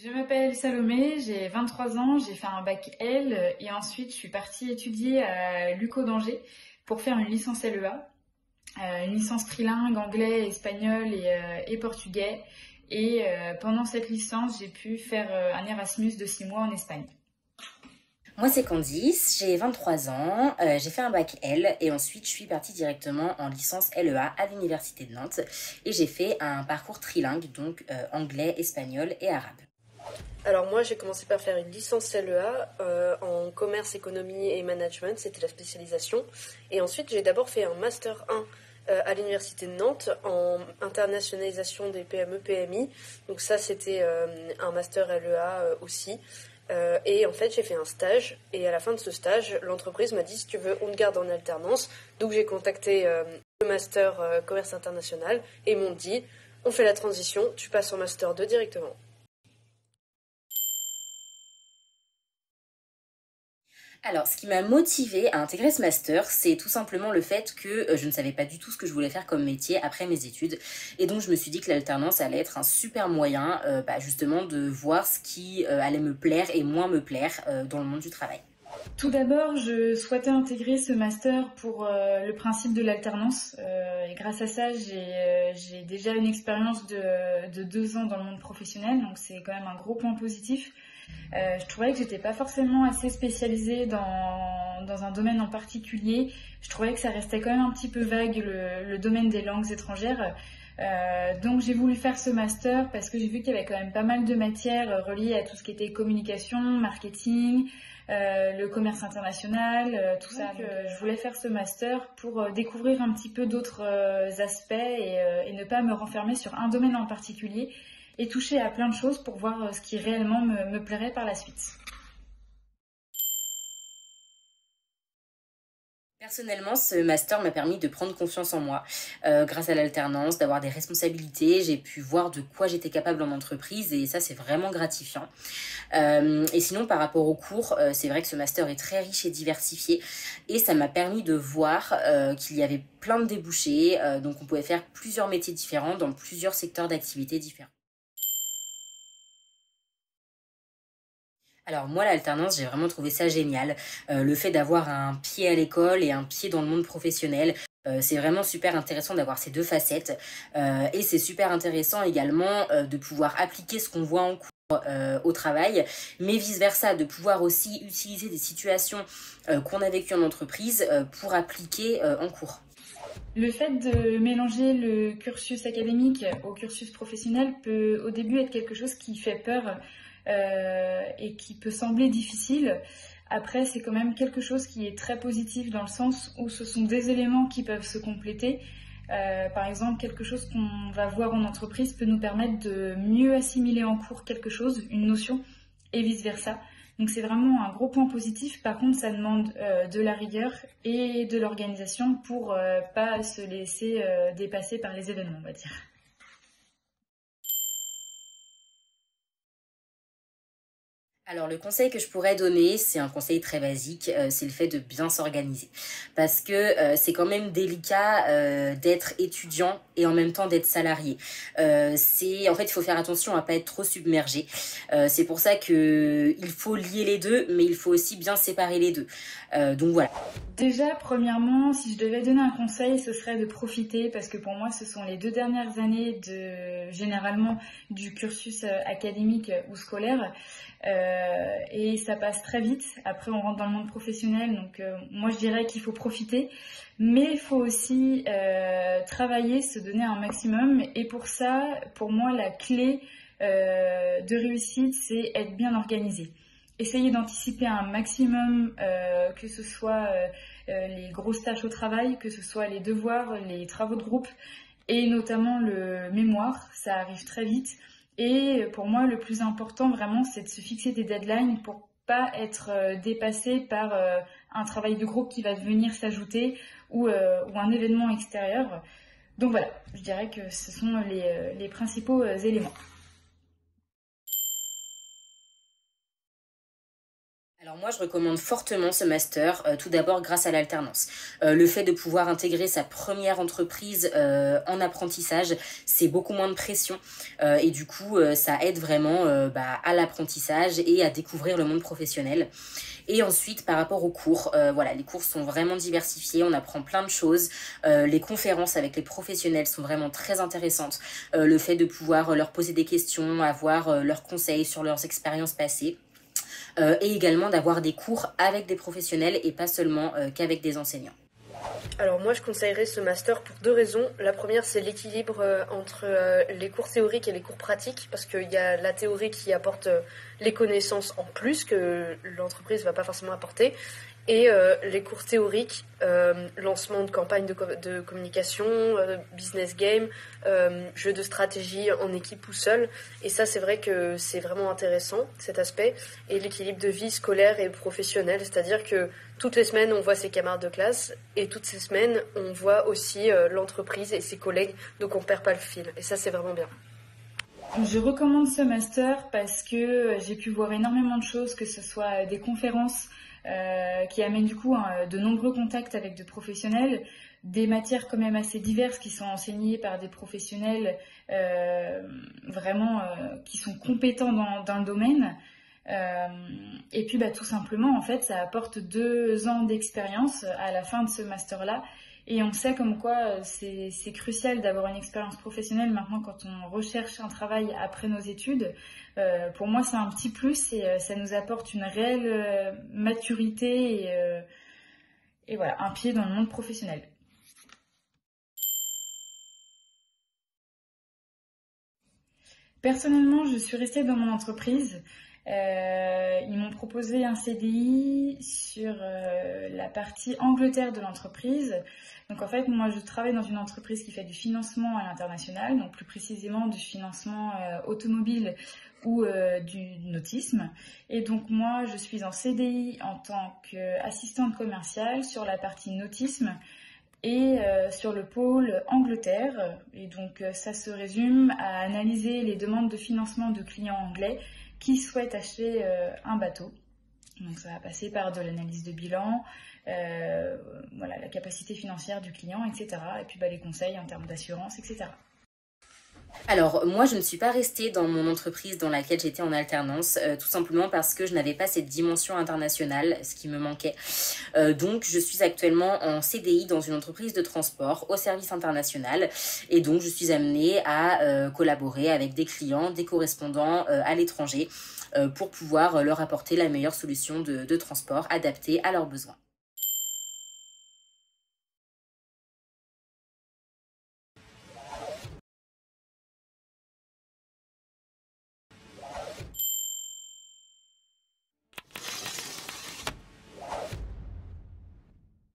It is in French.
Je m'appelle Salomé, j'ai 23 ans, j'ai fait un bac L et ensuite je suis partie étudier à l'UCO d'Angers pour faire une licence LEA, une licence trilingue anglais, espagnol et portugais. Et pendant cette licence, j'ai pu faire un Erasmus de 6 mois en Espagne. Moi, c'est Candice, j'ai 23 ans, j'ai fait un bac L et ensuite je suis partie directement en licence LEA à l'Université de Nantes et j'ai fait un parcours trilingue, donc anglais, espagnol et arabe. Alors moi j'ai commencé par faire une licence LEA en commerce, économie et management, c'était la spécialisation. Et ensuite j'ai d'abord fait un master 1 à l'université de Nantes en internationalisation des PME-PMI. Donc ça c'était un master LEA aussi. Et en fait j'ai fait un stage et à la fin de ce stage l'entreprise m'a dit si tu veux on te garde en alternance. Donc j'ai contacté le master commerce international et ils m'ont dit on fait la transition, tu passes en master 2 directement. Alors, ce qui m'a motivée à intégrer ce master, c'est tout simplement le fait que je ne savais pas du tout ce que je voulais faire comme métier après mes études. Et donc, je me suis dit que l'alternance allait être un super moyen, justement, de voir ce qui allait me plaire et moins me plaire dans le monde du travail. Tout d'abord, je souhaitais intégrer ce master pour le principe de l'alternance. Et grâce à ça, j'ai déjà une expérience de 2 ans dans le monde professionnel, donc c'est quand même un gros point positif. Je trouvais que j'étais pas forcément assez spécialisée dans un domaine en particulier. Je trouvais que ça restait quand même un petit peu vague le domaine des langues étrangères. Donc j'ai voulu faire ce master parce que j'ai vu qu'il y avait quand même pas mal de matières reliées à tout ce qui était communication, marketing, le commerce international, tout ça. Donc, je voulais faire ce master pour découvrir un petit peu d'autres aspects et ne pas me renfermer sur un domaine en particulier et toucher à plein de choses pour voir ce qui réellement me plairait par la suite. Personnellement, ce master m'a permis de prendre confiance en moi. Grâce à l'alternance, d'avoir des responsabilités, j'ai pu voir de quoi j'étais capable en entreprise et ça, c'est vraiment gratifiant. Et sinon, par rapport aux cours, c'est vrai que ce master est très riche et diversifié et ça m'a permis de voir qu'il y avait plein de débouchés, donc on pouvait faire plusieurs métiers différents dans plusieurs secteurs d'activité différents. Alors moi, l'alternance, j'ai vraiment trouvé ça génial. Le fait d'avoir un pied à l'école et un pied dans le monde professionnel, c'est vraiment super intéressant d'avoir ces deux facettes. Et c'est super intéressant également de pouvoir appliquer ce qu'on voit en cours au travail, mais vice-versa, de pouvoir aussi utiliser des situations qu'on a vécues en entreprise pour appliquer en cours. Le fait de mélanger le cursus académique au cursus professionnel peut au début être quelque chose qui fait peur et qui peut sembler difficile. Après, c'est quand même quelque chose qui est très positif dans le sens où ce sont des éléments qui peuvent se compléter. Par exemple, quelque chose qu'on va voir en entreprise peut nous permettre de mieux assimiler en cours quelque chose, une notion, et vice-versa. Donc c'est vraiment un gros point positif. Par contre, ça demande de la rigueur et de l'organisation pour pas se laisser dépasser par les événements, on va dire. Alors le conseil que je pourrais donner, c'est un conseil très basique, c'est le fait de bien s'organiser. Parce que c'est quand même délicat d'être étudiant et en même temps d'être salarié. En fait, il faut faire attention à pas être trop submergé. C'est pour ça que il faut lier les deux, mais il faut aussi bien séparer les deux. Donc voilà. Déjà, premièrement, si je devais donner un conseil, ce serait de profiter parce que pour moi, ce sont les 2 dernières années généralement du cursus académique ou scolaire. Et ça passe très vite. Après, on rentre dans le monde professionnel, donc moi je dirais qu'il faut profiter, mais il faut aussi travailler, se donner un maximum. Et pour ça, pour moi, la clé de réussite, c'est être bien organisé. Essayer d'anticiper un maximum, que ce soit les grosses tâches au travail, que ce soit les devoirs, les travaux de groupe, et notamment le mémoire, ça arrive très vite. Et pour moi, le plus important vraiment, c'est de se fixer des deadlines pour pas être dépassé par un travail de groupe qui va venir s'ajouter ou un événement extérieur. Donc voilà, je dirais que ce sont les principaux éléments. Alors moi, je recommande fortement ce master, tout d'abord grâce à l'alternance. Le fait de pouvoir intégrer sa première entreprise en apprentissage, c'est beaucoup moins de pression et du coup, ça aide vraiment à l'apprentissage et à découvrir le monde professionnel. Et ensuite, par rapport aux cours, voilà, les cours sont vraiment diversifiés, on apprend plein de choses. Les conférences avec les professionnels sont vraiment très intéressantes. Le fait de pouvoir leur poser des questions, avoir leurs conseils sur leurs expériences passées. Et également d'avoir des cours avec des professionnels et pas seulement qu'avec des enseignants. Alors moi je conseillerais ce master pour 2 raisons. La première c'est l'équilibre entre les cours théoriques et les cours pratiques, parce qu'il y a la théorie qui apporte les connaissances en plus que l'entreprise ne va pas forcément apporter, et les cours théoriques, lancement de campagne de communication, business game, jeu de stratégie en équipe ou seul. Et ça, c'est vrai que c'est vraiment intéressant, cet aspect. Et l'équilibre de vie scolaire et professionnelle, c'est-à-dire que toutes les semaines, on voit ses camarades de classe, et toutes ces semaines, on voit aussi l'entreprise et ses collègues, donc on perd pas le fil. Et ça, c'est vraiment bien. Je recommande ce master parce que j'ai pu voir énormément de choses, que ce soit des conférences qui amènent du coup de nombreux contacts avec de professionnels, des matières quand même assez diverses qui sont enseignées par des professionnels vraiment qui sont compétents dans le domaine. Et puis tout simplement, en fait, ça apporte 2 ans d'expérience à la fin de ce master-là. Et on sait comme quoi c'est crucial d'avoir une expérience professionnelle maintenant quand on recherche un travail après nos études. Pour moi, c'est un petit plus et ça nous apporte une réelle maturité et voilà, un pied dans le monde professionnel. Personnellement, je suis restée dans mon entreprise. Ils m'ont proposé un CDI sur la partie Angleterre de l'entreprise. Donc en fait, moi je travaille dans une entreprise qui fait du financement à l'international, donc plus précisément du financement automobile ou du nautisme. Et donc moi je suis en CDI en tant qu'assistante commerciale sur la partie nautisme et sur le pôle Angleterre. Et donc ça se résume à analyser les demandes de financement de clients anglais qui souhaitent acheter un bateau. Donc ça va passer par de l'analyse de bilan, voilà, la capacité financière du client, etc. Et puis les conseils en termes d'assurance, etc. Alors moi je ne suis pas restée dans mon entreprise dans laquelle j'étais en alternance, tout simplement parce que je n'avais pas cette dimension internationale, ce qui me manquait. Donc je suis actuellement en CDI dans une entreprise de transport au service international et donc je suis amenée à collaborer avec des clients, des correspondants à l'étranger pour pouvoir leur apporter la meilleure solution de transport adaptée à leurs besoins.